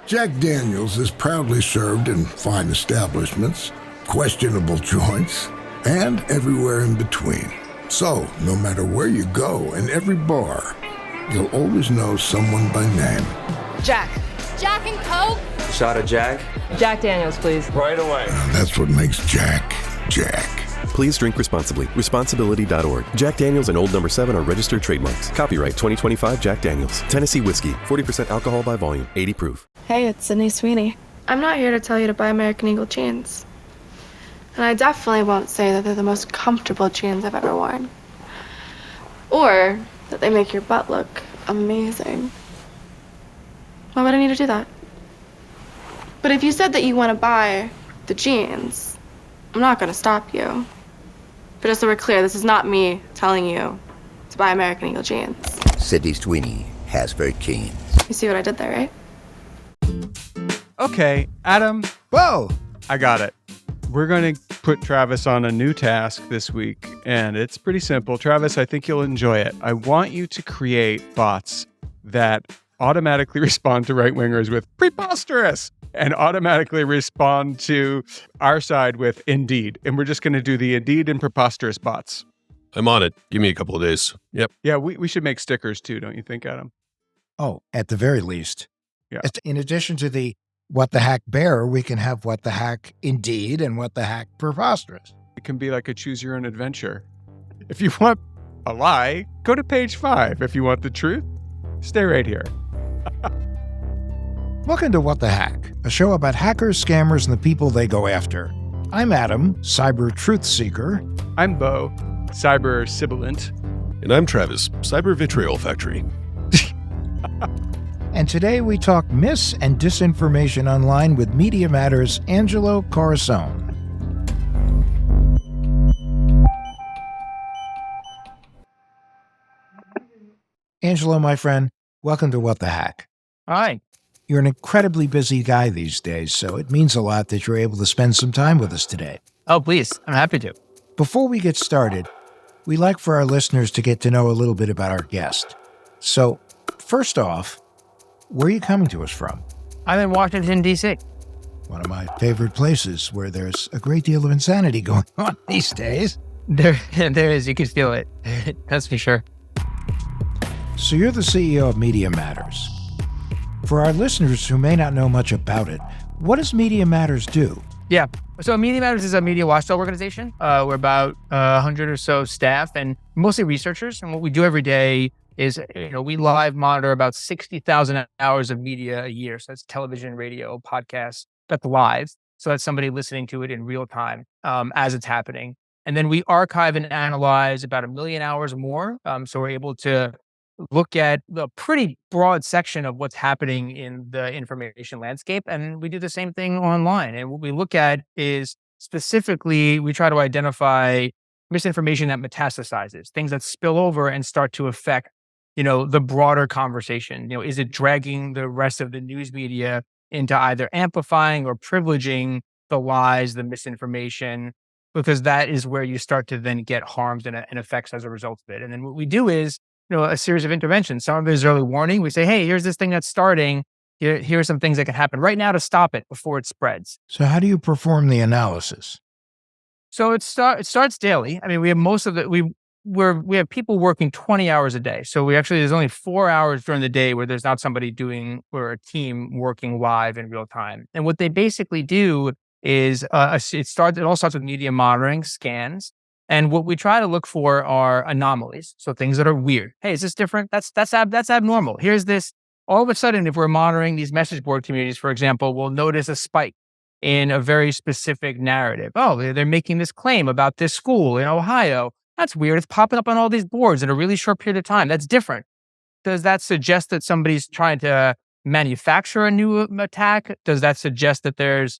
Jack Daniels is proudly served in fine establishments, questionable joints, and everywhere in between. So, no matter where you go, in every bar, you'll always know someone by name. Jack. Jack and Coke? Shot of Jack? Jack Daniels, please. Right away. That's what makes Jack, Jack. Please drink responsibly. Responsibility.org. Jack Daniels and Old No. 7 are registered trademarks. Copyright 2025 Jack Daniels. Tennessee whiskey. 40% alcohol by volume. 80 proof. Hey, it's Sydney Sweeney. I'm not here to tell you to buy American Eagle jeans. And I definitely won't say that they're the most comfortable jeans I've ever worn. Or that they make your butt look amazing. Why would I need to do that? But if you said that you want to buy the jeans, I'm not going to stop you. But just so we're clear, this is not me telling you to buy American Eagle jeans. Sydney Sweeney, Hasbro jeans. You see what I did there, right? Okay, Adam. Whoa! I got it. We're going to put Travis on a new task this week, and it's pretty simple. Travis, I think you'll enjoy it. I want you to create bots that automatically respond to right-wingers with preposterous and automatically respond to our side with indeed. And we're just going to do the indeed and preposterous bots. I'm on it. Give me a couple of days. Yep. Yeah, we should make stickers too, don't you think, Adam? Oh, at the very least. Yeah. In addition to the what the heck bear, we can have what the heck indeed and what the heck preposterous. It can be like a choose your own adventure. If you want a lie, go to page 5. If you want the truth, stay right here. Welcome to What the Hack, a show about hackers, scammers, and the people they go after. I'm Adam, cyber truth seeker. I'm Beau, cyber sibilant. And I'm Travis, cyber vitriol factory. And today we talk mis- and disinformation online with Media Matters' Angelo Carusone. Angelo, my friend, welcome to What the Hack. Hi. You're an incredibly busy guy these days, so it means a lot that you're able to spend some time with us today. Oh, please. I'm happy to. Before we get started, we'd like for our listeners to get to know a little bit about our guest. So, first off, where are you coming to us from? I'm in Washington, D.C. One of my favorite places where there's a great deal of insanity going on these days. There is. You can feel it. That's for sure. So you're the CEO of Media Matters. For our listeners who may not know much about it, what does Media Matters do? Yeah. So Media Matters is a media watchdog organization. We're about 100 or so staff and mostly researchers. And what we do every day is, we live monitor about 60,000 hours of media a year. So that's television, radio, podcasts. That's live. So that's somebody listening to it in real time as it's happening. And then we archive and analyze about 1 million hours more. So we're able to look at a pretty broad section of what's happening in the information landscape. And we do the same thing online. And what we look at is specifically, we try to identify misinformation that metastasizes, things that spill over and start to affect, the broader conversation. Is it dragging the rest of the news media into either amplifying or privileging the lies, the misinformation, because that is where you start to then get harms and effects as a result of it. And then what we do is, a series of interventions. Some of it is early warning. We say, hey, here's this thing that's starting. Here are some things that can happen right now to stop it before it spreads. So how do you perform the analysis? So it starts daily. I mean, we have most of it. We have people working 20 hours a day. So there's only 4 hours during the day where there's not somebody or a team working live in real time. And what they basically do is it all starts with media monitoring, scans. And what we try to look for are anomalies. So things that are weird. Hey, is this different? That's abnormal. Here's this. All of a sudden, if we're monitoring these message board communities, for example, we'll notice a spike in a very specific narrative. Oh, they're making this claim about this school in Ohio. That's weird. It's popping up on all these boards in a really short period of time. That's different. Does that suggest that somebody's trying to manufacture a new attack? Does that suggest that there's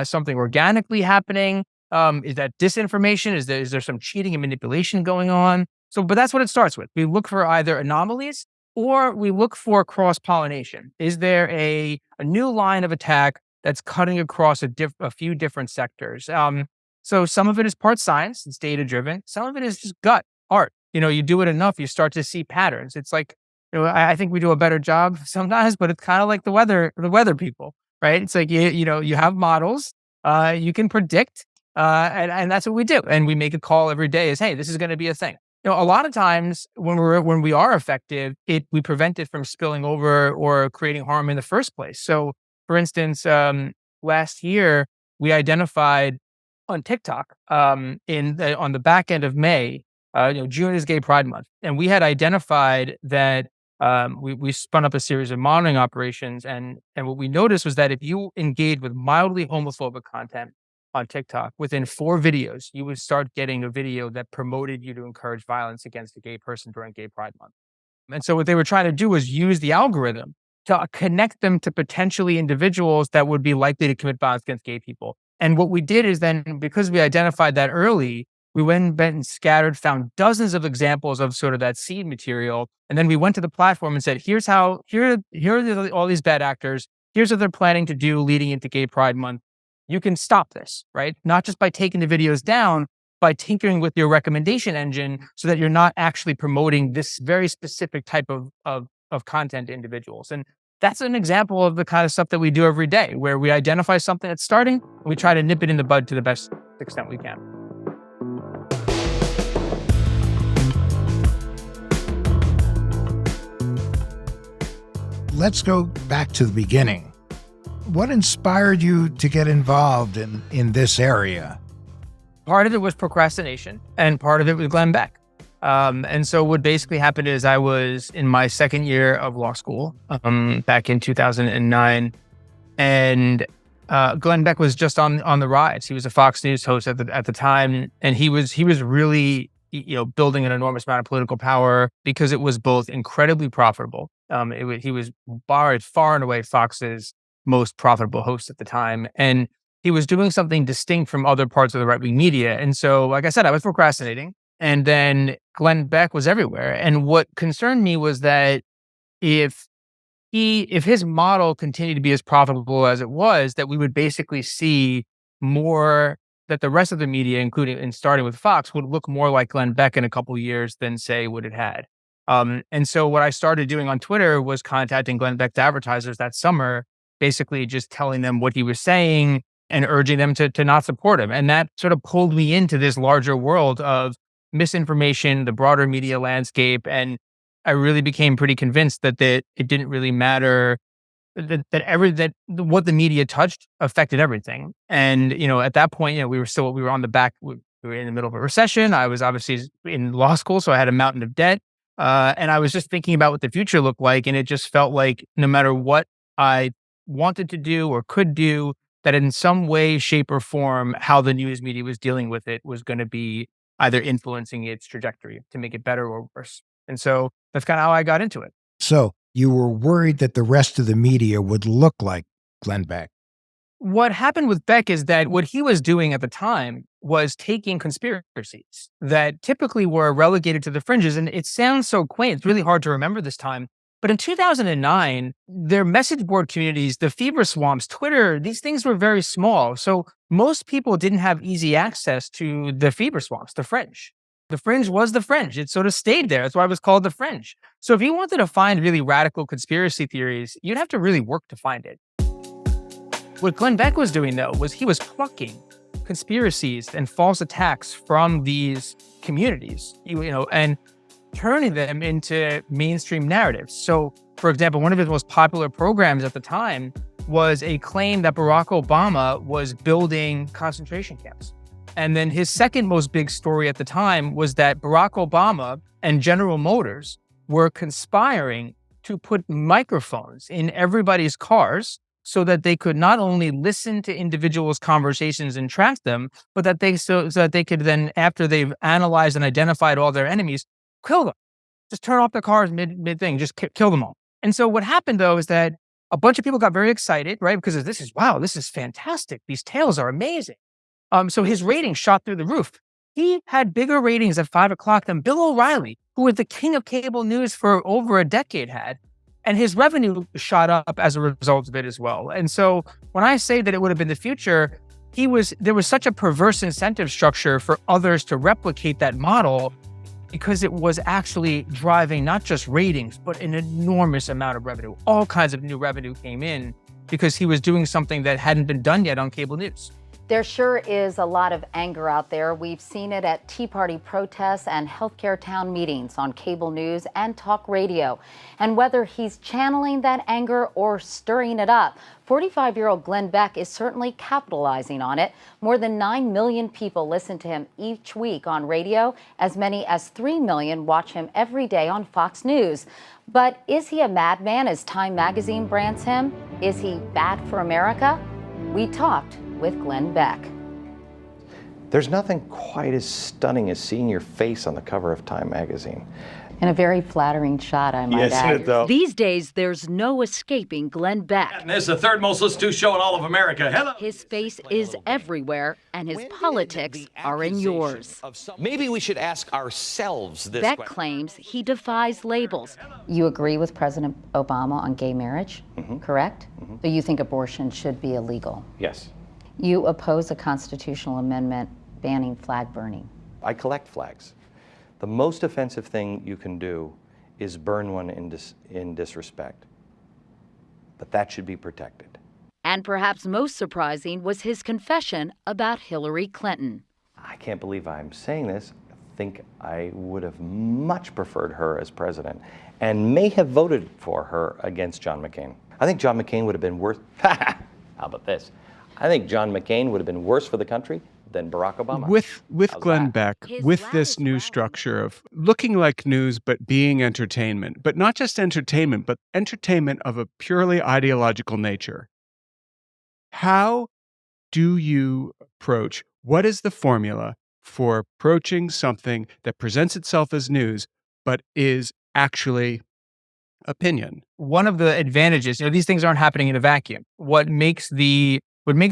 something organically happening? Is that disinformation? Is there some cheating and manipulation going on? But that's what it starts with. We look for either anomalies or we look for cross-pollination. Is there a new line of attack that's cutting across a few different sectors? So some of it is part science, it's data-driven. Some of it is just gut, art. You do it enough, you start to see patterns. It's like, I think we do a better job sometimes, but it's kind of like the weather people, right? It's like, you have models, you can predict, and that's what we do. And we make a call every day is, hey, this is going to be a thing. A lot of times when we are effective, we prevent it from spilling over or creating harm in the first place. So for instance, last year, we identified on TikTok, on the back end of May, June is Gay Pride Month, and we had identified that we spun up a series of monitoring operations, and what we noticed was that if you engage with mildly homophobic content on TikTok, within 4 videos, you would start getting a video that promoted you to encourage violence against a gay person during Gay Pride Month. And so what they were trying to do was use the algorithm to connect them to potentially individuals that would be likely to commit violence against gay people. And what we did is then, because we identified that early, we went and scattered, found dozens of examples of sort of that seed material. And then we went to the platform and said, here are all these bad actors. Here's what they're planning to do leading into Gay Pride Month. You can stop this, right? Not just by taking the videos down, by tinkering with your recommendation engine so that you're not actually promoting this very specific type of content to individuals. And that's an example of the kind of stuff that we do every day, where we identify something that's starting, and we try to nip it in the bud to the best extent we can. Let's go back to the beginning. What inspired you to get involved in this area? Part of it was procrastination, and part of it was Glenn Beck. And so what basically happened is I was in my second year of law school back in 2009, and Glenn Beck was just on the rise. He was a Fox News host at the time, and he was really building an enormous amount of political power because it was both incredibly profitable. He was far and away Fox's most profitable host at the time, and he was doing something distinct from other parts of the right-wing media. And so, like I said, I was procrastinating. And then Glenn Beck was everywhere. And what concerned me was that if his model continued to be as profitable as it was, that we would basically see more, that the rest of the media, including and starting with Fox, would look more like Glenn Beck in a couple of years than say what it had. And so what I started doing on Twitter was contacting Glenn Beck's advertisers that summer, basically just telling them what he was saying and urging them to not support him. And that sort of pulled me into this larger world of misinformation, the broader media landscape. And I really became pretty convinced that it didn't really matter, that what the media touched affected everything. And, at that point, we were on the back, we were in the middle of a recession. I was obviously in law school, so I had a mountain of debt. And I was just thinking about what the future looked like. And it just felt like no matter what I wanted to do or could do, that in some way, shape, or form, how the news media was dealing with it was going to be either influencing its trajectory to make it better or worse. And so that's kind of how I got into it. So you were worried that the rest of the media would look like Glenn Beck. What happened with Beck is that what he was doing at the time was taking conspiracies that typically were relegated to the fringes. And it sounds so quaint. It's really hard to remember this time. But in 2009, their message board communities, the fever swamps, Twitter, these things were very small. So most people didn't have easy access to the fever swamps, the fringe. The fringe was the fringe. It sort of stayed there. That's why it was called the fringe. So if you wanted to find really radical conspiracy theories, you'd have to really work to find it. What Glenn Beck was doing, though, was he was plucking conspiracies and false attacks from these communities, and turning them into mainstream narratives. So, for example, one of his most popular programs at the time was a claim that Barack Obama was building concentration camps. And then his second most big story at the time was that Barack Obama and General Motors were conspiring to put microphones in everybody's cars so that they could not only listen to individuals' conversations and track them, but that so that they could then, after they've analyzed and identified all their enemies, kill them. Just turn off their cars mid thing. Just kill them all. And so what happened, though, is that a bunch of people got very excited, right? Because this is fantastic. These tales are amazing. So his ratings shot through the roof. He had bigger ratings at 5 o'clock than Bill O'Reilly, who was the king of cable news for over a decade had. And his revenue shot up as a result of it as well. And so when I say that it would have been the future, there was such a perverse incentive structure for others to replicate that model. because it was actually driving not just ratings, but an enormous amount of revenue. All kinds of new revenue came in because he was doing something that hadn't been done yet on cable news. There sure is a lot of anger out there. We've seen it at Tea Party protests and healthcare town meetings, on cable news and talk radio. And whether he's channeling that anger or stirring it up, 45-year-old Glenn Beck is certainly capitalizing on it. More than 9 million people listen to him each week on radio. As many as 3 million watch him every day on Fox News. But is he a madman, as Time magazine brands him? Is he bad for America? We talked with Glenn Beck. There's nothing quite as stunning as seeing your face on the cover of Time magazine. In a very flattering shot, I might add. It, though. These days, there's no escaping Glenn Beck. And there's the third most listened to show in all of America. Hello. His face is everywhere, and his politics are in yours. Maybe we should ask ourselves this Beck question. claims he defies labels. You agree with President Obama on gay marriage, correct? So you think abortion should be illegal? Yes. You oppose a constitutional amendment banning flag burning. I collect flags. The most offensive thing you can do is burn one in disrespect. But that should be protected. And perhaps most surprising was his confession about Hillary Clinton. I can't believe I'm saying this. I think I would have much preferred her as president and may have voted for her against John McCain. I think John McCain would have been worse. How about this? I think John McCain would have been worse for the country than Barack Obama. With How's Glenn that? Beck, His with loud this is new loud. structure of looking like news but being entertainment, but not just entertainment, but entertainment of a purely ideological nature. How do you approach, what is the formula for approaching something that presents itself as news but is actually opinion? One of the advantages, these things aren't happening in a vacuum. What makes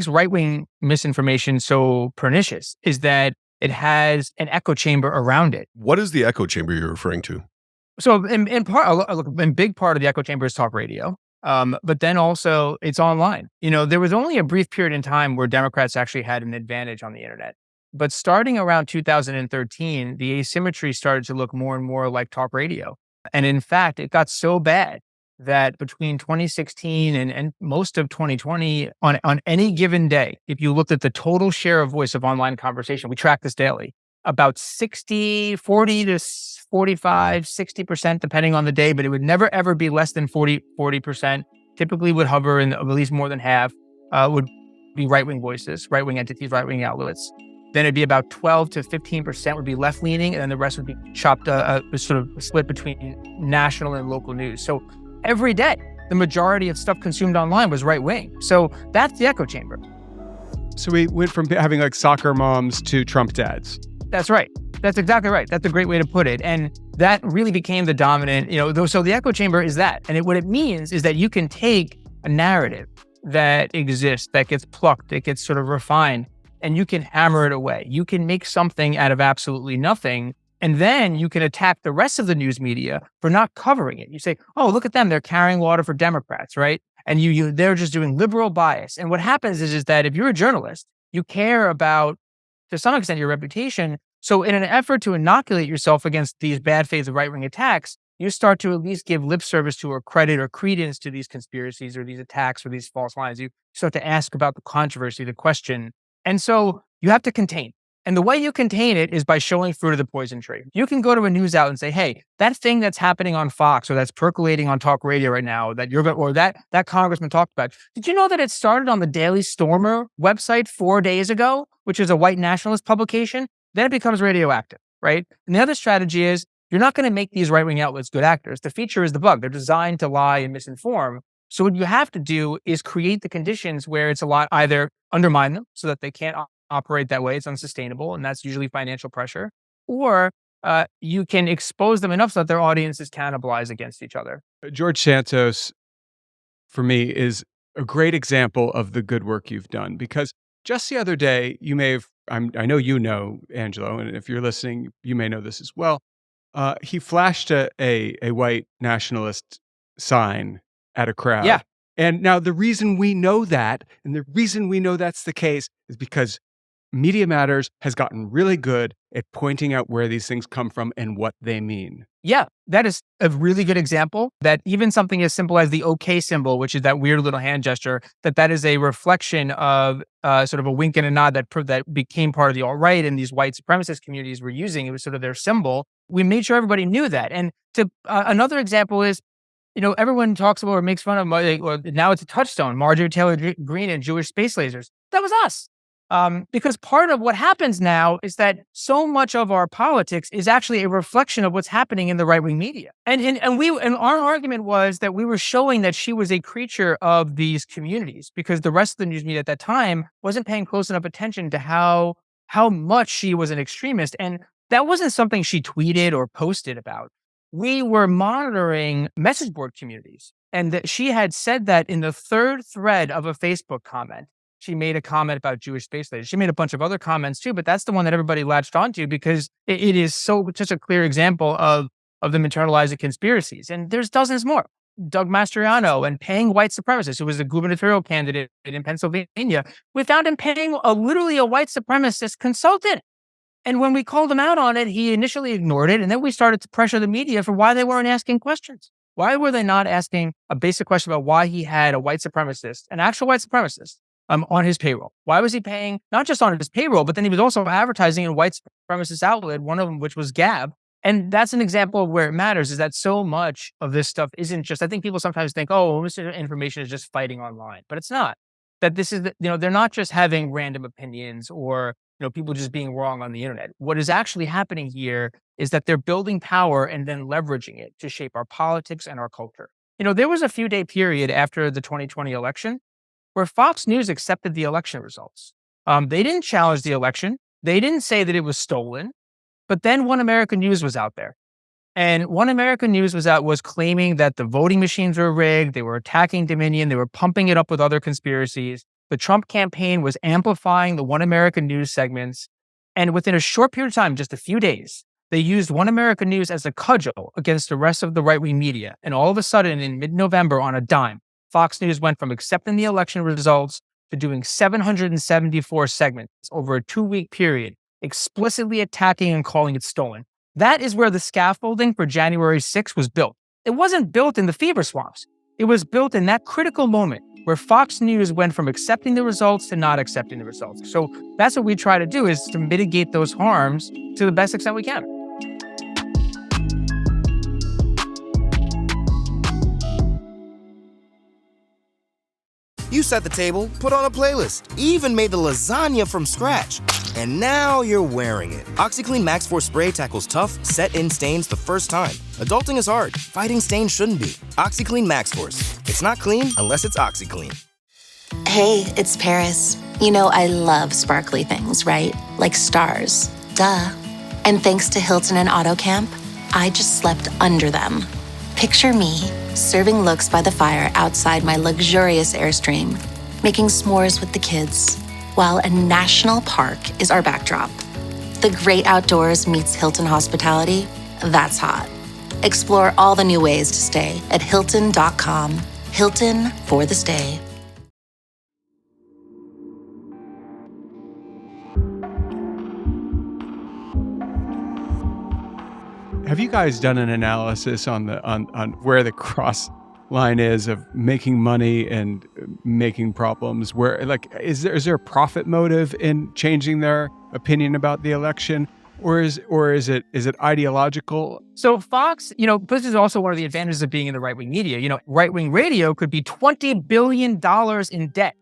right-wing misinformation so pernicious is that it has an echo chamber around it. What is the echo chamber you're referring to? So in big part of the echo chamber is talk radio. But then also it's online. There was only a brief period in time where Democrats actually had an advantage on the internet. But starting around 2013, the asymmetry started to look more and more like talk radio. And in fact, it got so bad that between 2016 and most of 2020, on any given day, if you looked at the total share of voice of online conversation, we track this daily, about 40 to 45, 60%, depending on the day, but it would never, ever be less than 40%. Typically would hover in at least more than half, would be right-wing voices, right-wing entities, right-wing outlets. Then it'd be about 12 to 15% would be left-leaning, and then the rest would be chopped, sort of split between national and local news. So every day, the majority of stuff consumed online was right-wing. So that's the echo chamber. So we went from having like soccer moms to Trump dads. That's right. That's exactly right. That's a great way to put it. And that really became the dominant, so the echo chamber is that. And what it means is that you can take a narrative that exists, that gets plucked, that gets sort of refined, and you can hammer it away. You can make something out of absolutely nothing. And then you can attack the rest of the news media for not covering it. You say, oh, look at them. They're carrying water for Democrats, right? And they're just doing liberal bias. And what happens is that if you're a journalist, you care about, to some extent, your reputation. So in an effort to inoculate yourself against these bad faith right-wing attacks, you start to at least give lip service to or credit or credence to these conspiracies or these attacks or these false lines. You start to ask about the controversy, the question. And so you have to contain. And the way you contain it is by showing fruit of the poison tree. You can go to a news outlet and say, hey, that thing that's happening on Fox or that's percolating on talk radio right now that congressman talked about. Did you know that it started on the Daily Stormer website 4 days ago, which is a white nationalist publication? Then it becomes radioactive, right? And the other strategy is you're not going to make these right-wing outlets good actors. The feature is the bug. They're designed to lie and misinform. So what you have to do is create the conditions where it's a lot, either undermine them so that they can't operate that way. It's unsustainable, and that's usually financial pressure. Or you can expose them enough so that their audiences cannibalize against each other. George Santos, for me, is a great example of the good work you've done. Because just the other day, you may have, I know you know, Angelo, and if you're listening, you may know this as well. He flashed a white nationalist sign at a crowd. Yeah. And now the reason we know that, and the reason we know that's the case, is because Media Matters has gotten really good at pointing out where these things come from and what they mean. Yeah, that is a really good example that even something as simple as the OK symbol, which is that weird little hand gesture, that is a reflection of sort of a wink and a nod that became part of the alt-right and these white supremacist communities were using. It was sort of their symbol. We made sure everybody knew that. And another example is, everyone talks about or makes fun of, or now it's a touchstone, Marjorie Taylor Greene and Jewish space lasers. That was us. Because part of what happens now is that so much of our politics is actually a reflection of what's happening in the right-wing media. And our argument was that we were showing that she was a creature of these communities because the rest of the news media at that time wasn't paying close enough attention to how much she was an extremist. And that wasn't something she tweeted or posted about. We were monitoring message board communities, and that she had said that in the third thread of a Facebook comment. She made a comment about Jewish space lasers. She made a bunch of other comments too, but that's the one that everybody latched onto because it is such a clear example of them internalizing conspiracies. And there's dozens more. Doug Mastriano and paying white supremacists, who was a gubernatorial candidate in Pennsylvania. We found him paying literally a white supremacist consultant. And when we called him out on it, he initially ignored it. And then we started to pressure the media for why they weren't asking questions. Why were they not asking a basic question about why he had a white supremacist, an actual white supremacist, on his payroll? Why was he paying not just on his payroll, but then he was also advertising in white supremacist outlet, one of them which was Gab. And that's an example of where it matters, is that so much of this stuff isn't just, I think people sometimes think, oh, misinformation is just fighting online, but it's not. That this is, they're not just having random opinions or, people just being wrong on the internet. What is actually happening here is that they're building power and then leveraging it to shape our politics and our culture. There was a few-day period after the 2020 election where Fox News accepted the election results. They didn't challenge the election. They didn't say that it was stolen. But then One American News was out there. And One American News was claiming that the voting machines were rigged. They were attacking Dominion. They were pumping it up with other conspiracies. The Trump campaign was amplifying the One American News segments. And within a short period of time, just a few days, they used One American News as a cudgel against the rest of the right-wing media. And all of a sudden, in mid-November, on a dime, Fox News went from accepting the election results to doing 774 segments over a 2-week period, explicitly attacking and calling it stolen. That is where the scaffolding for January 6th was built. It wasn't built in the fever swamps. It was built in that critical moment where Fox News went from accepting the results to not accepting the results. So that's what we try to do, is to mitigate those harms to the best extent we can. You set the table, put on a playlist, even made the lasagna from scratch. And now you're wearing it. OxyClean Max Force Spray tackles tough, set-in stains the first time. Adulting is hard. Fighting stains shouldn't be. OxyClean Max Force. It's not clean unless it's OxyClean. Hey, it's Paris. I love sparkly things, right? Like stars. Duh. And thanks to Hilton and AutoCamp, I just slept under them. Picture me, serving looks by the fire outside my luxurious Airstream, making s'mores with the kids, while a national park is our backdrop. The great outdoors meets Hilton hospitality. That's hot. Explore all the new ways to stay at Hilton.com. Hilton for the stay. Have you guys done an analysis on where the cross line is of making money and making problems? Where, is there a profit motive in changing their opinion about the election, or is it ideological? So Fox, this is also one of the advantages of being in the right-wing media. Right-wing radio could be $20 billion in debt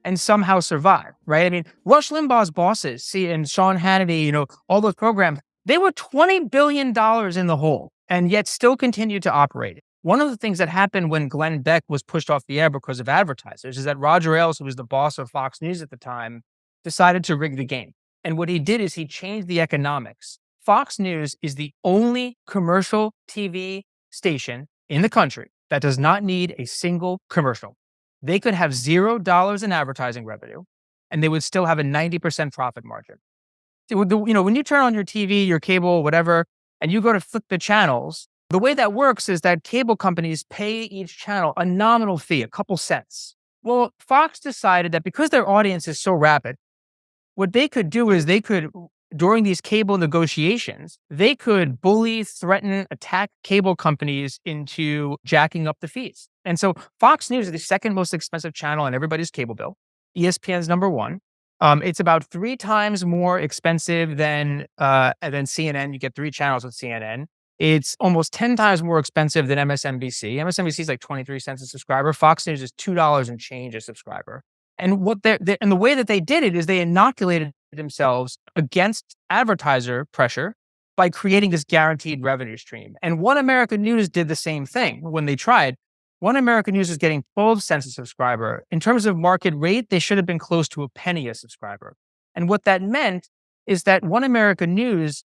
and somehow survive, right? I mean, Rush Limbaugh's bosses, and Sean Hannity, all those programs, they were $20 billion in the hole and yet still continued to operate. One of the things that happened when Glenn Beck was pushed off the air because of advertisers is that Roger Ailes, who was the boss of Fox News at the time, decided to rig the game. And what he did is he changed the economics. Fox News is the only commercial TV station in the country that does not need a single commercial. They could have $0 in advertising revenue, and they would still have a 90% profit margin. When you turn on your TV, your cable, whatever, and you go to flip the channels, the way that works is that cable companies pay each channel a nominal fee, a couple cents. Well, Fox decided that because their audience is so rapid, what they could do is during these cable negotiations, they could bully, threaten, attack cable companies into jacking up the fees. And so Fox News is the second most expensive channel on everybody's cable bill. ESPN's number one. It's about 3 times more expensive than CNN. You get 3 channels with CNN. It's almost 10 times more expensive than MSNBC. MSNBC is like 23 cents a subscriber. Fox News is $2 and change a subscriber. And and the way that they did it is they inoculated themselves against advertiser pressure by creating this guaranteed revenue stream. And One American News did the same thing when they tried. One American News is getting 12 cents a subscriber. In terms of market rate, they should have been close to a penny a subscriber. And what that meant is that One American News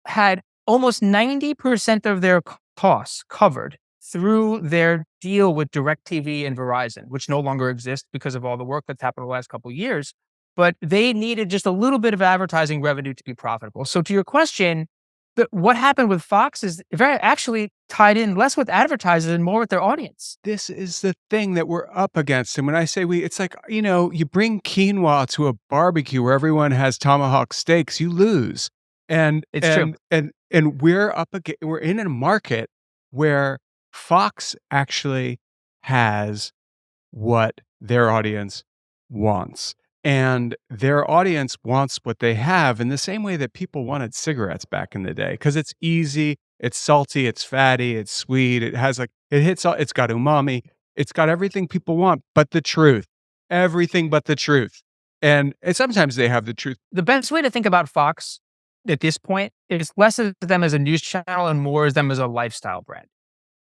had almost 90% of their costs covered through their deal with DirecTV and Verizon, which no longer exists because of all the work that's happened the last couple of years. But they needed just a little bit of advertising revenue to be profitable. So to your question, what happened with Fox is very actually tied in less with advertisers and more with their audience. This is the thing that we're up against. And when I say we, it's like, you bring quinoa to a barbecue where everyone has tomahawk steaks, you lose. And it's true. And we're in a market where Fox actually has what their audience wants. And their audience wants what they have in the same way that people wanted cigarettes back in the day, because it's easy, it's salty, it's fatty, it's sweet, it's got umami, it's got everything people want, but the truth, everything but the truth. And sometimes they have the truth. The best way to think about Fox at this point is less of them as a news channel and more as them as a lifestyle brand.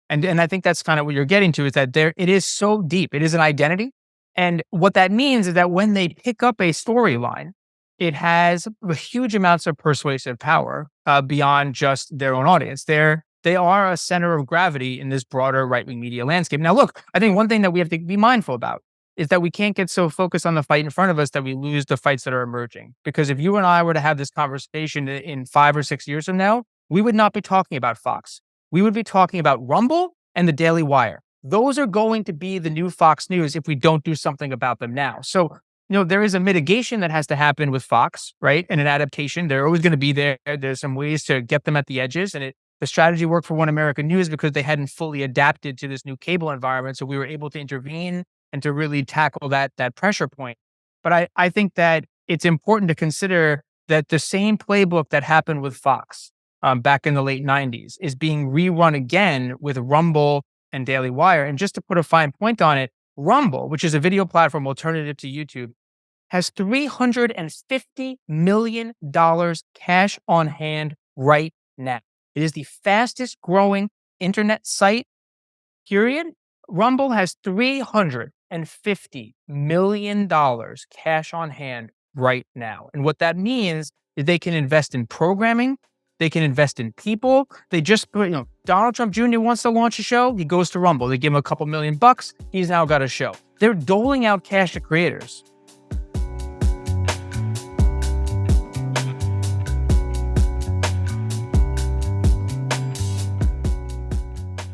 And I think that's kind of what you're getting to, is that it is so deep. It is an identity. And what that means is that when they pick up a storyline, it has huge amounts of persuasive power beyond just their own audience. They are a center of gravity in this broader right-wing media landscape. Now, look, I think one thing that we have to be mindful about is that we can't get so focused on the fight in front of us that we lose the fights that are emerging. Because if you and I were to have this conversation in 5 or 6 years from now, we would not be talking about Fox. We would be talking about Rumble and the Daily Wire. Those are going to be the new Fox News if we don't do something about them now. So, there is a mitigation that has to happen with Fox, right? And an adaptation. They're always going to be there. There's some ways to get them at the edges. And the strategy worked for One American News because they hadn't fully adapted to this new cable environment. So we were able to intervene and to really tackle that pressure point. But I think that it's important to consider that the same playbook that happened with Fox back in the late 90s is being rerun again with Rumble and Daily Wire. And just to put a fine point on it, Rumble, which is a video platform alternative to YouTube, has $350 million cash on hand right now. It is the fastest growing internet site, period. Rumble has $350 million cash on hand right now. And what that means is they can invest in programming. They can invest in people. They just put, Donald Trump Jr. wants to launch a show. He goes to Rumble. They give him a couple $1 million. He's now got a show. They're doling out cash to creators.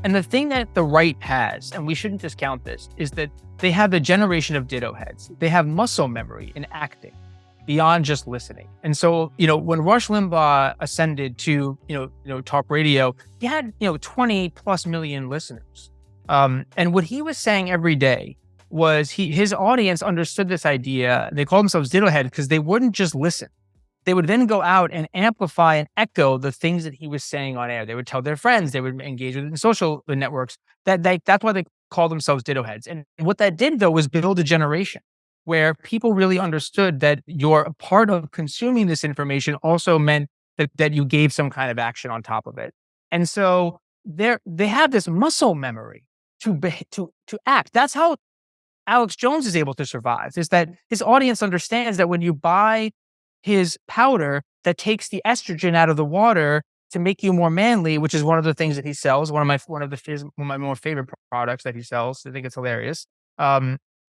And the thing that the right has, and we shouldn't discount this, is that they have the generation of ditto heads. They have muscle memory in acting beyond just listening. And so, when Rush Limbaugh ascended to, talk radio, he had, 20 plus million listeners. And what he was saying every day was his audience understood this idea. They called themselves ditto head because they wouldn't just listen. They would then go out and amplify and echo the things that he was saying on air. They would tell their friends, they would engage with it in social networks. That's why they call themselves ditto heads. And what that did, though, was build a generation where people really understood that you're a part of consuming this information also meant that you gave some kind of action on top of it. And so they have this muscle memory to act. That's how Alex Jones is able to survive, is that his audience understands that when you buy his powder that takes the estrogen out of the water to make you more manly, which is one of the things that he sells, one of my more favorite products that he sells, I think it's hilarious,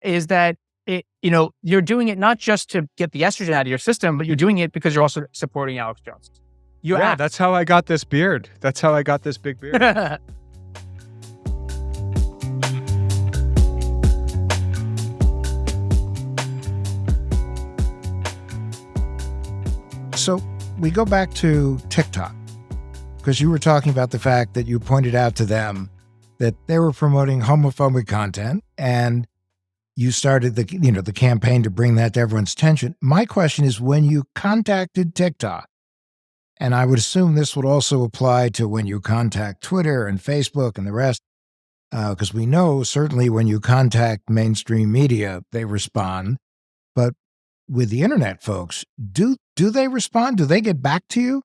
is that you're doing it not just to get the estrogen out of your system, but you're doing it because you're also supporting Alex Jones. That's how I got this beard. That's how I got this big beard. So we go back to TikTok, because you were talking about the fact that you pointed out to them that they were promoting homophobic content, and you started the campaign to bring that to everyone's attention. My question is, when you contacted TikTok, and I would assume this would also apply to when you contact Twitter and Facebook and the rest, because we know certainly when you contact mainstream media, they respond. But with the internet folks, do they respond? Do they get back to you?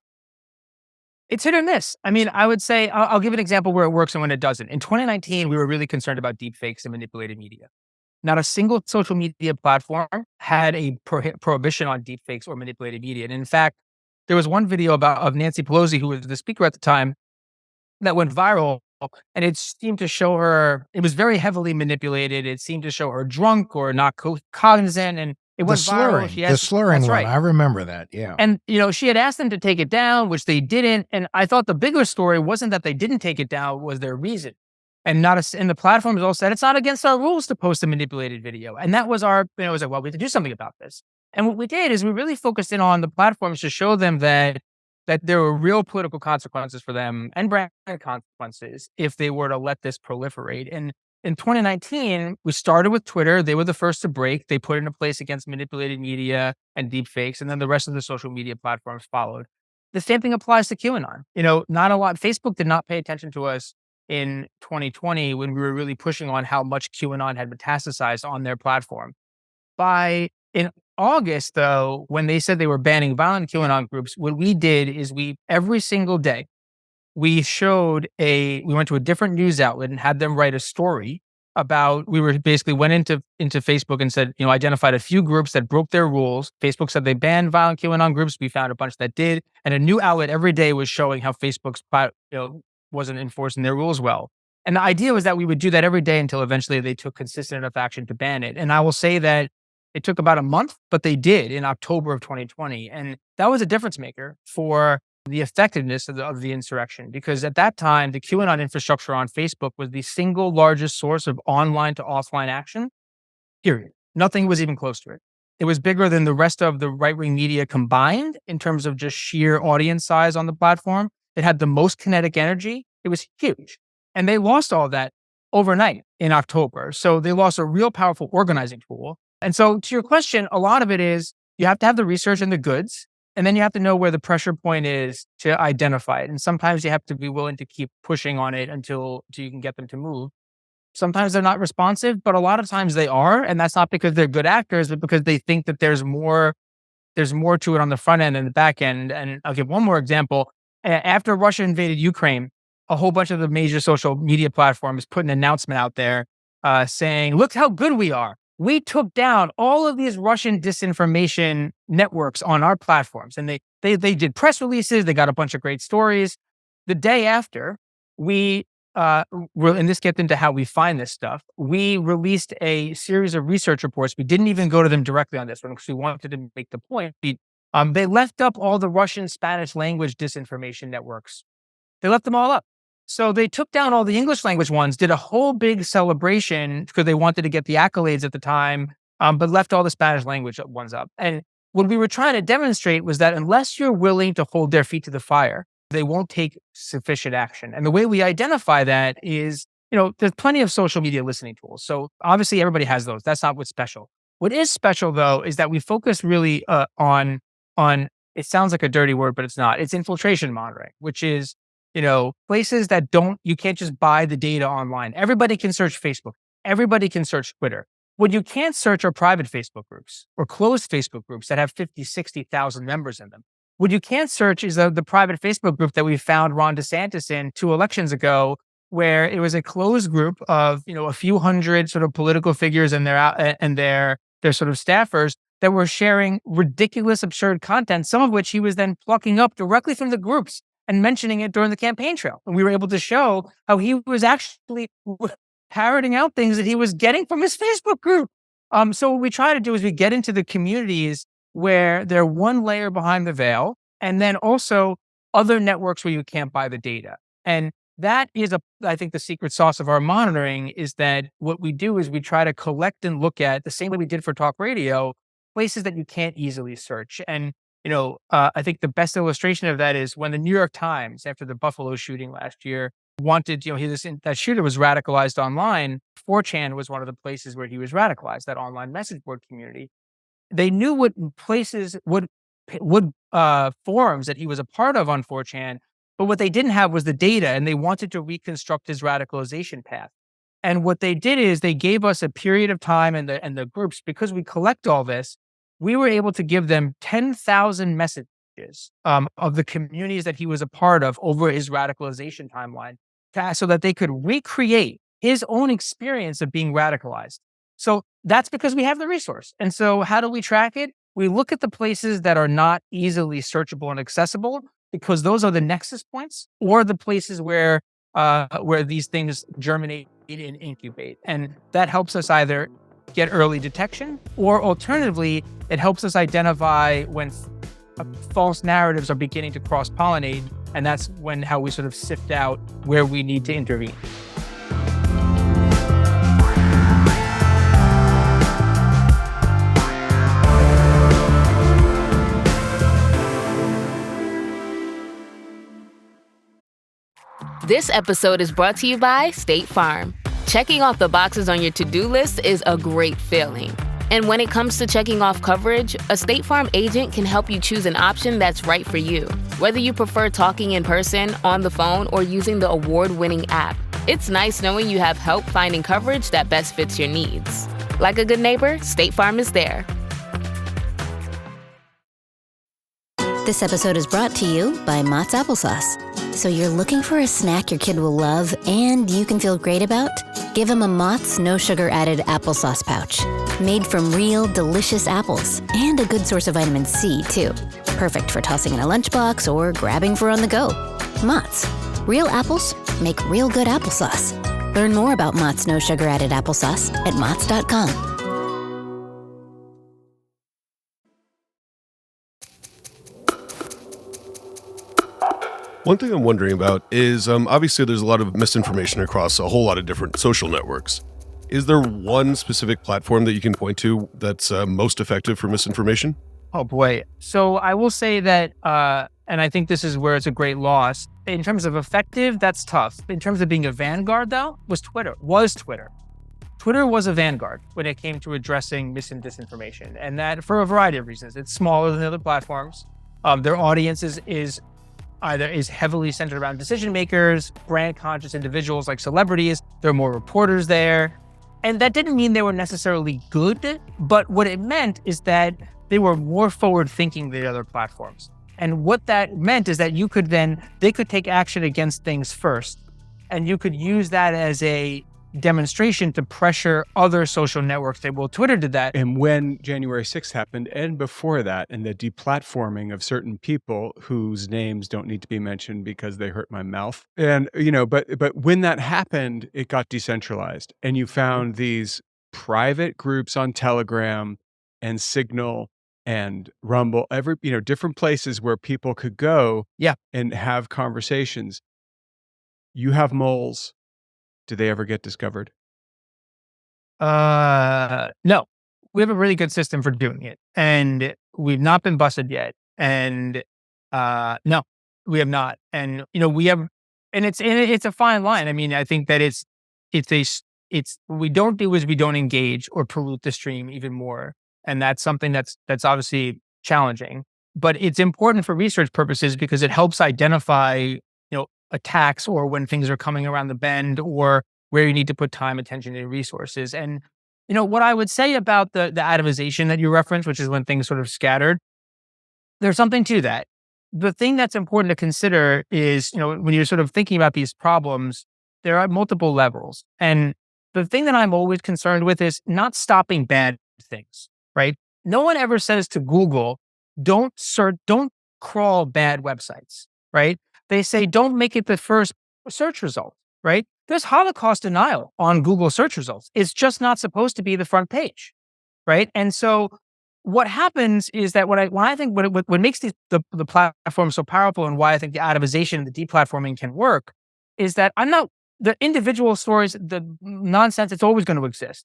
It's hit or miss. I mean, I would say, I'll give an example where it works and when it doesn't. In 2019, we were really concerned about deepfakes and manipulated media. Not a single social media platform had a prohibition on deepfakes or manipulated media. And in fact, there was one video of Nancy Pelosi, who was the speaker at the time, that went viral. And it seemed to show her, it was very heavily manipulated. It seemed to show her drunk or not cognizant. And it went viral. The slurring one, right. I remember that, yeah. And, she had asked them to take it down, which they didn't. And I thought the bigger story wasn't that they didn't take it down, was their reason. And and the platforms all said, it's not against our rules to post a manipulated video. And that was it was like, well, we have to do something about this. And what we did is we really focused in on the platforms to show them that there were real political consequences for them and brand consequences if they were to let this proliferate. And in 2019, we started with Twitter. They were the first to break. They put it into place against manipulated media and deepfakes, and then the rest of the social media platforms followed. The same thing applies to QAnon. Not a lot. Facebook did not pay attention to us in 2020 when we were really pushing on how much QAnon had metastasized on their platform. In August, though, when they said they were banning violent QAnon groups, what we did is every single day, we went to a different news outlet and had them write a story about, we went into Facebook and said, identified a few groups that broke their rules. Facebook said they banned violent QAnon groups. We found a bunch that did. And a new outlet every day was showing how Facebook's, wasn't enforcing their rules well. And the idea was that we would do that every day until eventually they took consistent enough action to ban it. And I will say that it took about a month, but they did in October of 2020. And that was a difference maker for the effectiveness of the insurrection, because at that time, the QAnon infrastructure on Facebook was the single largest source of online to offline action, period. Nothing was even close to it. It was bigger than the rest of the right-wing media combined in terms of just sheer audience size on the platform. It had the most kinetic energy. It was huge. And they lost all that overnight in October. So they lost a real powerful organizing tool. And so to your question, a lot of it is you have to have the research and the goods, and then you have to know where the pressure point is to identify it. And sometimes you have to be willing to keep pushing on it until you can get them to move. Sometimes they're not responsive, but a lot of times they are. And that's not because they're good actors, but because they think that there's more to it on the front end and the back end. And I'll give one more example. After Russia invaded Ukraine, a whole bunch of the major social media platforms put an announcement out there saying, look how good we are. We took down all of these Russian disinformation networks on our platforms. And they did press releases. They got a bunch of great stories. The day after, and this gets into how we find this stuff, we released a series of research reports. We didn't even go to them directly on this one because we wanted to make the point. They left up all the Russian Spanish language disinformation networks. They left them all up. So they took down all the English language ones, did a whole big celebration because they wanted to get the accolades at the time, but left all the Spanish language ones up. And what we were trying to demonstrate was that unless you're willing to hold their feet to the fire, they won't take sufficient action. And the way we identify that is, there's plenty of social media listening tools. So obviously everybody has those. That's not what's special. What is special though, is that we focus really on, it sounds like a dirty word, but it's not. It's infiltration monitoring, which is, places that you can't just buy the data online. Everybody can search Facebook. Everybody can search Twitter. What you can't search are private Facebook groups or closed Facebook groups that have 50, 60,000 members in them. What you can't search is the private Facebook group that we found Ron DeSantis in 2 elections ago, where it was a closed group of, a few hundred sort of political figures and their sort of staffers that were sharing ridiculous, absurd content, some of which he was then plucking up directly from the groups and mentioning it during the campaign trail. And we were able to show how he was actually parroting out things that he was getting from his Facebook group. So what we try to do is we get into the communities where they're one layer behind the veil, and then also other networks where you can't buy the data. And that is, I think, the secret sauce of our monitoring is that what we do is we try to collect and look at, the same way we did for talk radio, places that you can't easily search. And I think the best illustration of that is when the New York Times, after the Buffalo shooting last year, wanted, that shooter was radicalized online. 4chan was one of the places where he was radicalized, that online message board community. They knew what places, what forums that he was a part of on 4chan, but what they didn't have was the data, and they wanted to reconstruct his radicalization path. And what they did is they gave us a period of time, and the groups, because we collect all this, we were able to give them 10,000 messages of the communities that he was a part of over his radicalization timeline, so that they could recreate his own experience of being radicalized. So that's because we have the resource. And so how do we track it? We look at the places that are not easily searchable and accessible, because those are the nexus points, or the places where these things germinate and incubate. And that helps us either get early detection, or alternatively, it helps us identify when false narratives are beginning to cross-pollinate. And that's how we sort of sift out where we need to intervene. This episode is brought to you by State Farm. Checking off the boxes on your to-do list is a great feeling. And when it comes to checking off coverage, a State Farm agent can help you choose an option that's right for you. Whether you prefer talking in person, on the phone, or using the award-winning app, it's nice knowing you have help finding coverage that best fits your needs. Like a good neighbor, State Farm is there. This episode is brought to you by Mott's Applesauce. So you're looking for a snack your kid will love and you can feel great about? Give him a Mott's no sugar added applesauce pouch. Made from real, delicious apples and a good source of vitamin C, too. Perfect for tossing in a lunchbox or grabbing for on the go. Mott's. Real apples make real good applesauce. Learn more about Mott's no sugar added applesauce at Motts.com. One thing I'm wondering about is obviously there's a lot of misinformation across a whole lot of different social networks. Is there one specific platform that you can point to that's most effective for misinformation? Oh boy. So I will say that, and I think this is where it's a great loss. In terms of effective, that's tough. In terms of being a vanguard, though, was Twitter. Twitter was a vanguard when it came to addressing mis and disinformation, and that for a variety of reasons. It's smaller than other platforms. Their audience is heavily centered around decision makers, brand conscious individuals like celebrities. There are more reporters there. And that didn't mean they were necessarily good, but what it meant is that they were more forward thinking than the other platforms. And what that meant is that they could take action against things first. And you could use that as a demonstration to pressure other social networks. Twitter did that. And when January 6th happened, and before that, and the deplatforming of certain people whose names don't need to be mentioned because they hurt my mouth. And, but when that happened, it got decentralized. And you found these private groups on Telegram and Signal and Rumble, different places where people could go and have conversations. You have moles. Do they ever get discovered? No. We have a really good system for doing it, and we've not been busted yet. And no, we have not. And we have, and it's a fine line. I mean, I think that it's what we don't do is we don't engage or pollute the stream even more, and that's something that's obviously challenging. But it's important for research purposes because it helps identify attacks, or when things are coming around the bend, or where you need to put time, attention, and resources. And, what I would say about the atomization that you referenced, which is when things sort of scattered, there's something to that. The thing that's important to consider is, when you're sort of thinking about these problems, there are multiple levels. And the thing that I'm always concerned with is not stopping bad things, right? No one ever says to Google, don't crawl bad websites, right? They say, don't make it the first search result, right? There's Holocaust denial on Google search results. It's just not supposed to be the front page, right? And so what happens is that what I think what makes the platform so powerful, and why I think the atomization and the deplatforming can work, is that the individual stories, the nonsense, it's always going to exist.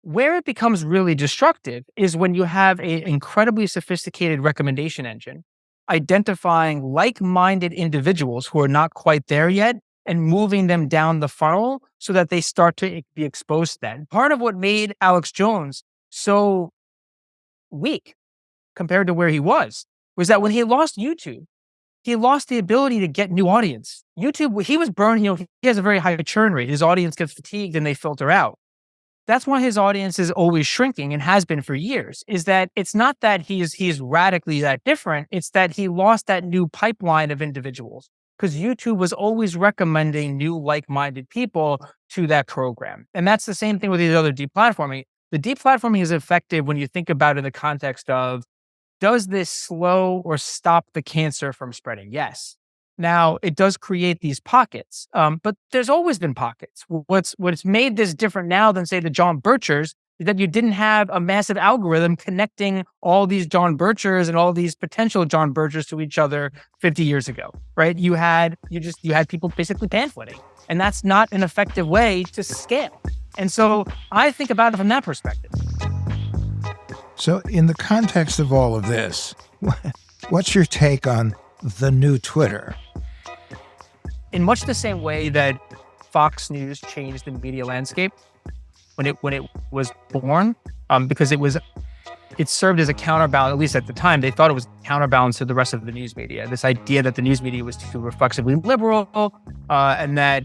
Where it becomes really destructive is when you have an incredibly sophisticated recommendation engine identifying like-minded individuals who are not quite there yet and moving them down the funnel so that they start to be exposed to that. And part of what made Alex Jones so weak compared to where he was that when he lost YouTube, he lost the ability to get new audience. YouTube, he was burned, he has a very high churn rate. His audience gets fatigued and they filter out. That's why his audience is always shrinking and has been for years, is that it's not that he's radically that different. It's that he lost that new pipeline of individuals because YouTube was always recommending new like-minded people to that program. And that's the same thing with these other deplatforming. The deplatforming is effective when you think about it in the context of, does this slow or stop the cancer from spreading? Yes. Now, it does create these pockets, but there's always been pockets. What's made this different now than, say, the John Birchers is that you didn't have a massive algorithm connecting all these John Birchers and all these potential John Birchers to each other 50 years ago, right? You had people basically pamphleting, and that's not an effective way to scale. And so I think about it from that perspective. So in the context of all of this, what's your take on the new Twitter? In much the same way that Fox News changed the media landscape when it was born, because it served as a counterbalance, at least at the time, they thought it was a counterbalance to the rest of the news media. This idea that the news media was too reflexively liberal, and that,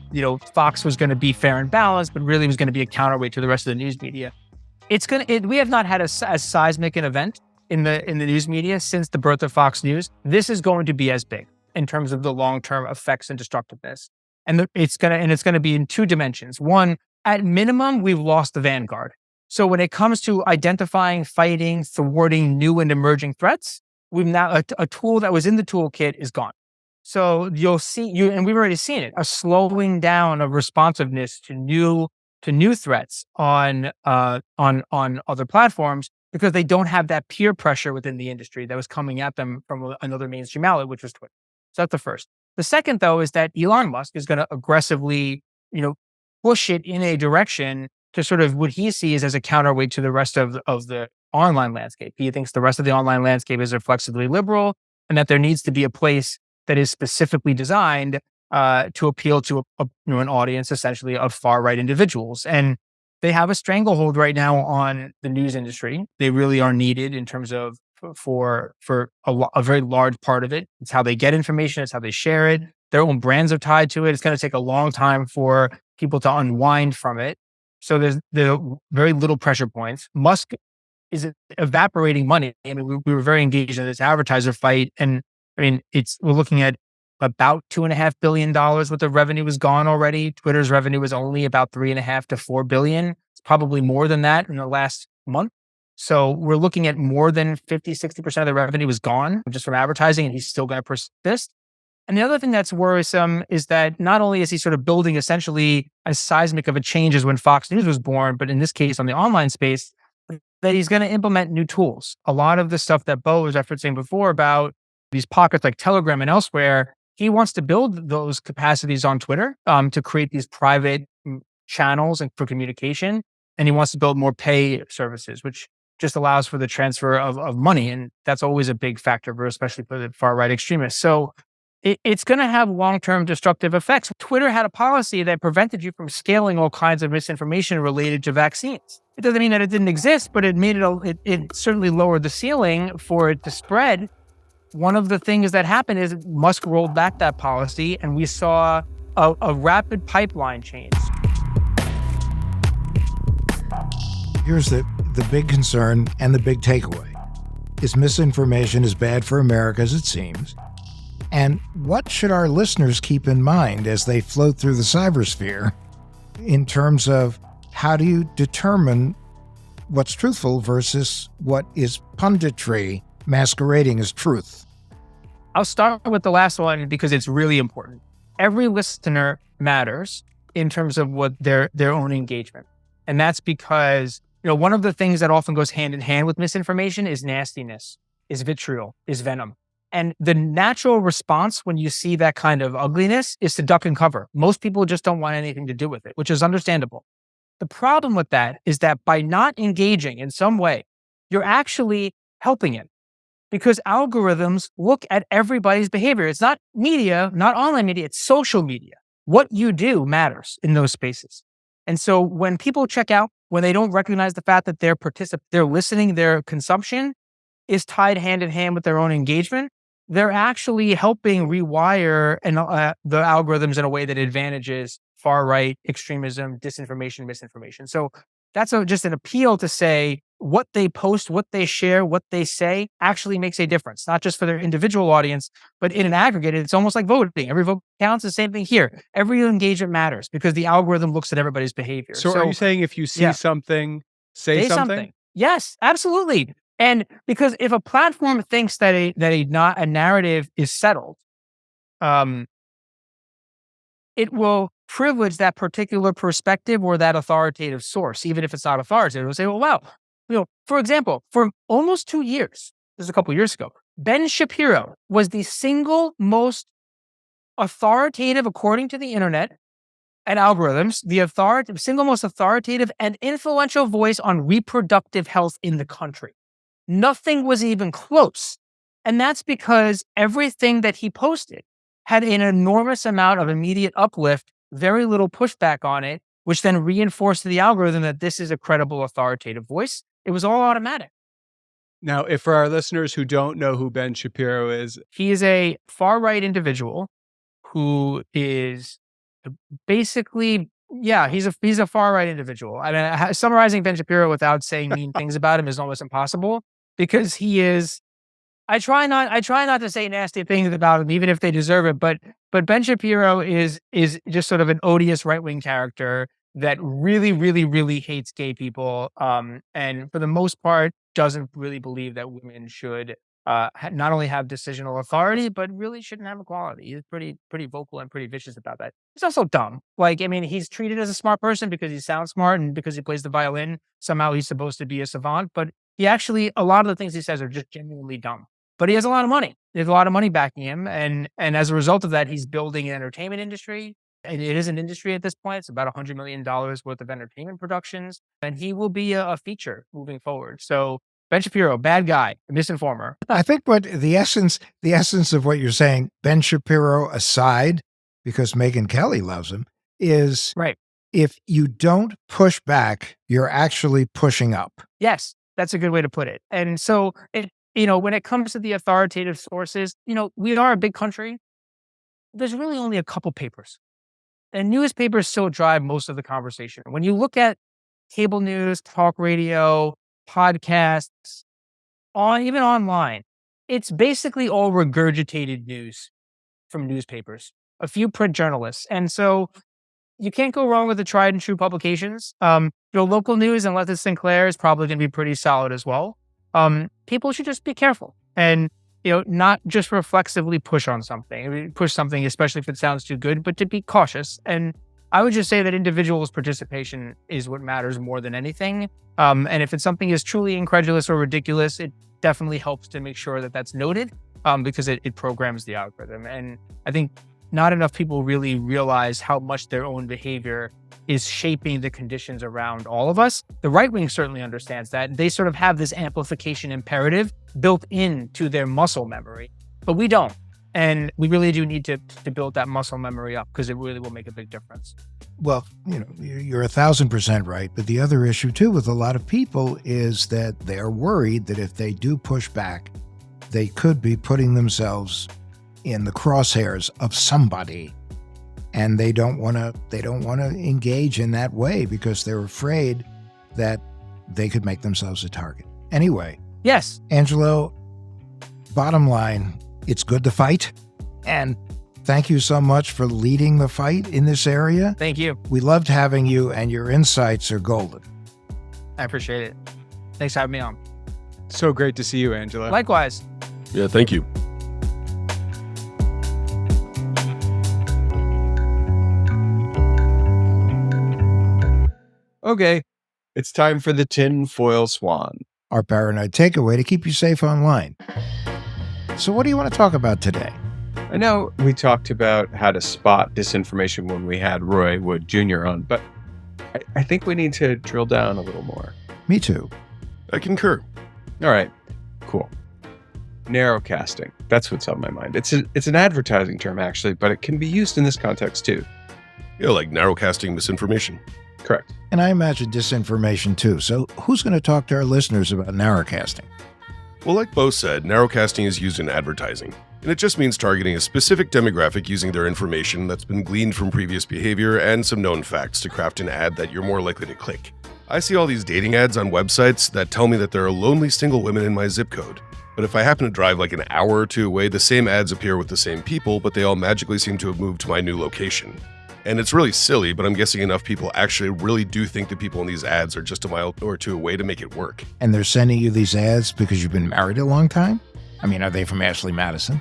Fox was going to be fair and balanced, but really was going to be a counterweight to the rest of the news media. We have not had as seismic an event in the news media since the birth of Fox News. This is going to be as big in terms of the long-term effects and destructiveness. And it's going to be in two dimensions. One, at minimum, we've lost the vanguard. So when it comes to identifying, fighting, thwarting new and emerging threats, we've now a tool that was in the toolkit is gone. So you'll see, and we've already seen it, a slowing down of responsiveness to new threats on other platforms, because they don't have that peer pressure within the industry that was coming at them from another mainstream outlet, which was Twitter. So that's the first. The second, though, is that Elon Musk is going to aggressively, push it in a direction to sort of what he sees as a counterweight to the rest of the online landscape. He thinks the rest of the online landscape is reflexively liberal, and that there needs to be a place that is specifically designed to appeal to an audience essentially of far-right individuals. And they have a stranglehold right now on the news industry. They really are needed in terms of for a very large part of it. It's how they get information. It's how they share it. Their own brands are tied to it. It's going to take a long time for people to unwind from it. So there's very little pressure points. Musk is evaporating money. I mean, we were very engaged in this advertiser fight. And I mean, we're looking at about $2.5 billion worth of revenue was gone already. Twitter's revenue was only about $3.5 to $4 billion. It's probably more than that in the last month. So we're looking at more than 50-60% of the revenue was gone just from advertising, and he's still going to persist. And the other thing that's worrisome is that not only is he sort of building essentially as seismic of a change as when Fox News was born, but in this case on the online space, that he's going to implement new tools. A lot of the stuff that Beau was referencing before about these pockets like Telegram and elsewhere, he wants to build those capacities on Twitter to create these private channels and for communication. And he wants to build more pay services, which just allows for the transfer of money. And that's always a big factor, especially for the far-right extremists. So it's going to have long-term destructive effects. Twitter had a policy that prevented you from scaling all kinds of misinformation related to vaccines. It doesn't mean that it didn't exist, but it made it certainly lowered the ceiling for it to spread. One of the things that happened is Musk rolled back that policy, and we saw a rapid pipeline change. Here's the big concern and the big takeaway is misinformation is bad for America as it seems. And what should our listeners keep in mind as they float through the cybersphere in terms of how do you determine what's truthful versus what is punditry masquerading as truth? I'll start with the last one because it's really important. Every listener matters in terms of what their own engagement. And that's because, one of the things that often goes hand in hand with misinformation is nastiness, is vitriol, is venom. And the natural response when you see that kind of ugliness is to duck and cover. Most people just don't want anything to do with it, which is understandable. The problem with that is that by not engaging in some way, you're actually helping it, because algorithms look at everybody's behavior. It's not media, not online media, it's social media. What you do matters in those spaces. And so when people check out, when they don't recognize the fact that they're listening, their consumption is tied hand in hand with their own engagement, they're actually helping rewire the algorithms in a way that advantages far-right extremism, disinformation, misinformation. So that's just an appeal to say what they post, what they share, what they say actually makes a difference, not just for their individual audience, but in an aggregate, it's almost like voting. Every vote counts. The same thing here. Every engagement matters because the algorithm looks at everybody's behavior. So are you saying if you see something, say something? Yes, absolutely. And because if a platform thinks that a narrative is settled, it will privilege that particular perspective or that authoritative source, even if it's not authoritative. It'll say, well, wow. For example, for almost 2 years, this is a couple of years ago, Ben Shapiro was the single most authoritative, according to the internet and algorithms, the single most authoritative and influential voice on reproductive health in the country. Nothing was even close. And that's because everything that he posted had an enormous amount of immediate uplift, very little pushback on it, which then reinforced to the algorithm that this is a credible, authoritative voice. It was all automatic. Now, if for our listeners who don't know who Ben Shapiro is, he is a far-right individual who is basically, he's a far-right individual. I mean, summarizing Ben Shapiro without saying mean things about him is almost impossible because he is. I try not to say nasty things about him, even if they deserve it. But Ben Shapiro is just sort of an odious right-wing character that really, really, really hates gay people, and for the most part doesn't really believe that women should not only have decisional authority, but really shouldn't have equality. He's pretty vocal and pretty vicious about that. He's also dumb. He's treated as a smart person because he sounds smart and because he plays the violin. Somehow he's supposed to be a savant, but he actually, a lot of the things he says are just genuinely dumb. But he has a lot of money. There's a lot of money backing him. And as a result of that, he's building an entertainment industry. And it is an industry at this point. It's about $100 million worth of entertainment productions. And he will be a feature moving forward. So Ben Shapiro, bad guy, misinformer. I think what the essence of what you're saying, Ben Shapiro aside, because Megyn Kelly loves him, is right. If you don't push back, you're actually pushing up. Yes, that's a good way to put it. And so when it comes to the authoritative sources, we are a big country. There's really only a couple papers. And newspapers still drive most of the conversation. When you look at cable news, talk radio, podcasts, even online, it's basically all regurgitated news from newspapers, a few print journalists. And so you can't go wrong with the tried and true publications. Local news, unless it's Sinclair, is probably going to be pretty solid as well. People should just be careful and, not just reflexively push on something, especially if it sounds too good, but to be cautious. And I would just say that individuals' participation is what matters more than anything. And if it's something is truly incredulous or ridiculous, it definitely helps to make sure that that's noted, because it programs the algorithm. And I think not enough people really realize how much their own behavior is shaping the conditions around all of us. The right wing certainly understands that. They sort of have this amplification imperative built into their muscle memory, but we don't. And we really do need to build that muscle memory up because it really will make a big difference. Well, you're 1,000% right. But the other issue too with a lot of people is that they're worried that if they do push back, they could be putting themselves in the crosshairs of somebody. And they don't want to engage in that way because they're afraid that they could make themselves a target. Anyway. Yes. Angelo, bottom line, it's good to fight. And thank you so much for leading the fight in this area. Thank you. We loved having you, and your insights are golden. I appreciate it. Thanks for having me on. So great to see you, Angelo. Likewise. Yeah, thank you. Okay, it's time for the tinfoil swan. Our paranoid takeaway to keep you safe online. So what do you want to talk about today? I know we talked about how to spot disinformation when we had Roy Wood Jr. on, but I think we need to drill down a little more. Me too. I concur. All right, cool. Narrowcasting. That's what's on my mind. It's an advertising term, actually, but it can be used in this context, too. Yeah, like narrowcasting misinformation. Correct. And I imagine disinformation, too. So who's going to talk to our listeners about narrowcasting? Well, like Beau said, narrowcasting is used in advertising, and it just means targeting a specific demographic using their information that's been gleaned from previous behavior and some known facts to craft an ad that you're more likely to click. I see all these dating ads on websites that tell me that there are lonely single women in my zip code. But if I happen to drive like an hour or two away, the same ads appear with the same people, but they all magically seem to have moved to my new location. And it's really silly, but I'm guessing enough people actually really do think the people in these ads are just a mile or two away to make it work. And they're sending you these ads because you've been married a long time? I mean, are they from Ashley Madison?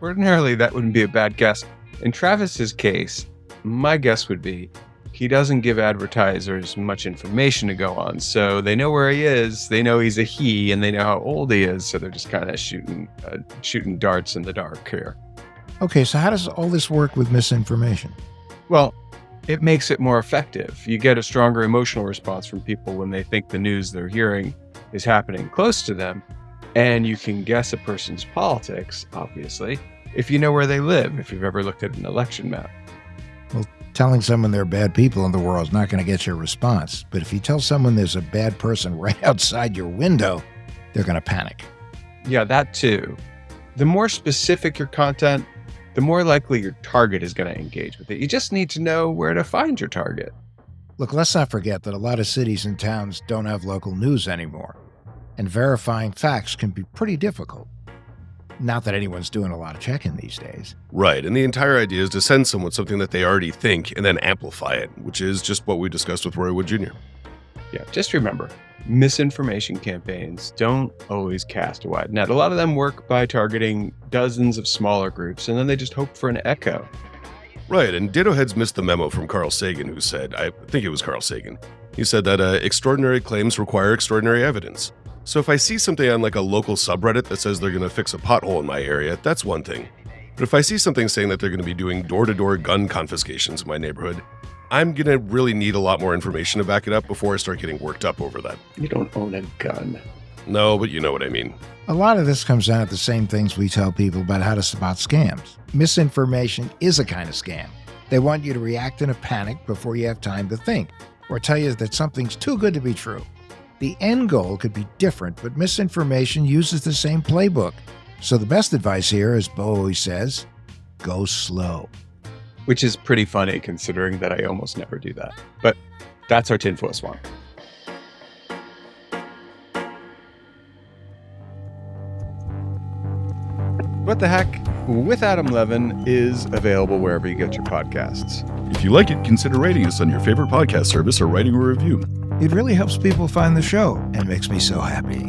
Ordinarily, that wouldn't be a bad guess. In Travis's case, my guess would be he doesn't give advertisers much information to go on. So they know where he is, they know he's a he, and they know how old he is. So they're just kind of shooting darts in the dark here. Okay, so how does all this work with misinformation? Well, it makes it more effective. You get a stronger emotional response from people when they think the news they're hearing is happening close to them. And you can guess a person's politics, obviously, if you know where they live, if you've ever looked at an election map. Well, telling someone there are bad people in the world is not going to get you a response. But if you tell someone there's a bad person right outside your window, they're going to panic. Yeah, that too. The more specific your content, the more likely your target is going to engage with it. You just need to know where to find your target. Look, let's not forget that a lot of cities and towns don't have local news anymore, and verifying facts can be pretty difficult. Not that anyone's doing a lot of checking these days. Right, and the entire idea is to send someone something that they already think and then amplify it, which is just what we discussed with Roy Wood Jr. Yeah, just remember, misinformation campaigns don't always cast a wide net. A lot of them work by targeting dozens of smaller groups, and then they just hope for an echo. Right, and Ditto Heads missed the memo from Carl Sagan, who said, I think it was Carl Sagan, he said that extraordinary claims require extraordinary evidence. So if I see something on like a local subreddit that says they're going to fix a pothole in my area, that's one thing. But if I see something saying that they're going to be doing door-to-door gun confiscations in my neighborhood, I'm going to really need a lot more information to back it up before I start getting worked up over that. You don't own a gun. No, but you know what I mean. A lot of this comes down to the same things we tell people about how to spot scams. Misinformation is a kind of scam. They want you to react in a panic before you have time to think, or tell you that something's too good to be true. The end goal could be different, but misinformation uses the same playbook. So the best advice here, as Beau always says, go slow. Which is pretty funny considering that I almost never do that. But that's our tinfoil swamp. What the Heck with Adam Levin is available wherever you get your podcasts. If you like it, consider rating us on your favorite podcast service or writing a review. It really helps people find the show and makes me so happy.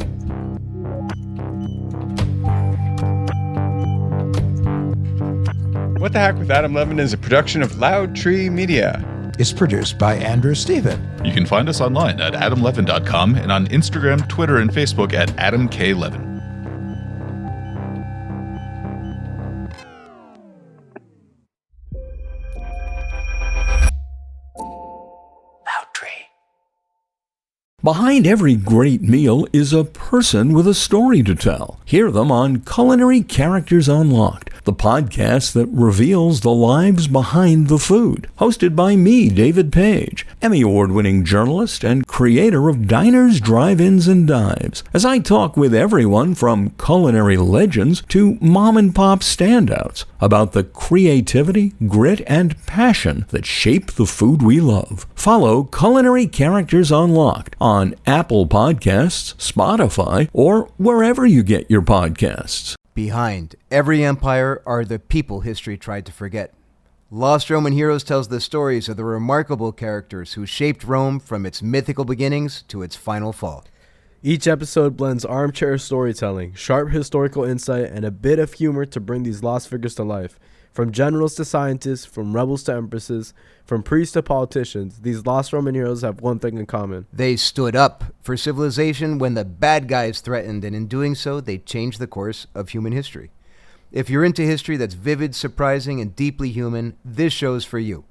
What the Heck with Adam Levin is a production of Loud Tree Media. It's produced by Andrew Stephen. You can find us online at adamlevin.com and on Instagram, Twitter, and Facebook at Adam K. Levin. Behind every great meal is a person with a story to tell. Hear them on Culinary Characters Unlocked, the podcast that reveals the lives behind the food. Hosted by me, David Page, Emmy Award-winning journalist and creator of Diners, Drive-Ins, and Dives, as I talk with everyone from culinary legends to mom-and-pop standouts about the creativity, grit, and passion that shape the food we love. Follow Culinary Characters Unlocked on Apple Podcasts, Spotify, or wherever you get your podcasts. Behind every empire are the people history tried to forget. Lost Roman Heroes tells the stories of the remarkable characters who shaped Rome from its mythical beginnings to its final fall. Each episode blends armchair storytelling, sharp historical insight, and a bit of humor to bring these lost figures to life. From generals to scientists, from rebels to empresses, from priests to politicians, these lost Roman heroes have one thing in common. They stood up for civilization when the bad guys threatened, and in doing so, they changed the course of human history. If you're into history that's vivid, surprising, and deeply human, this show's for you.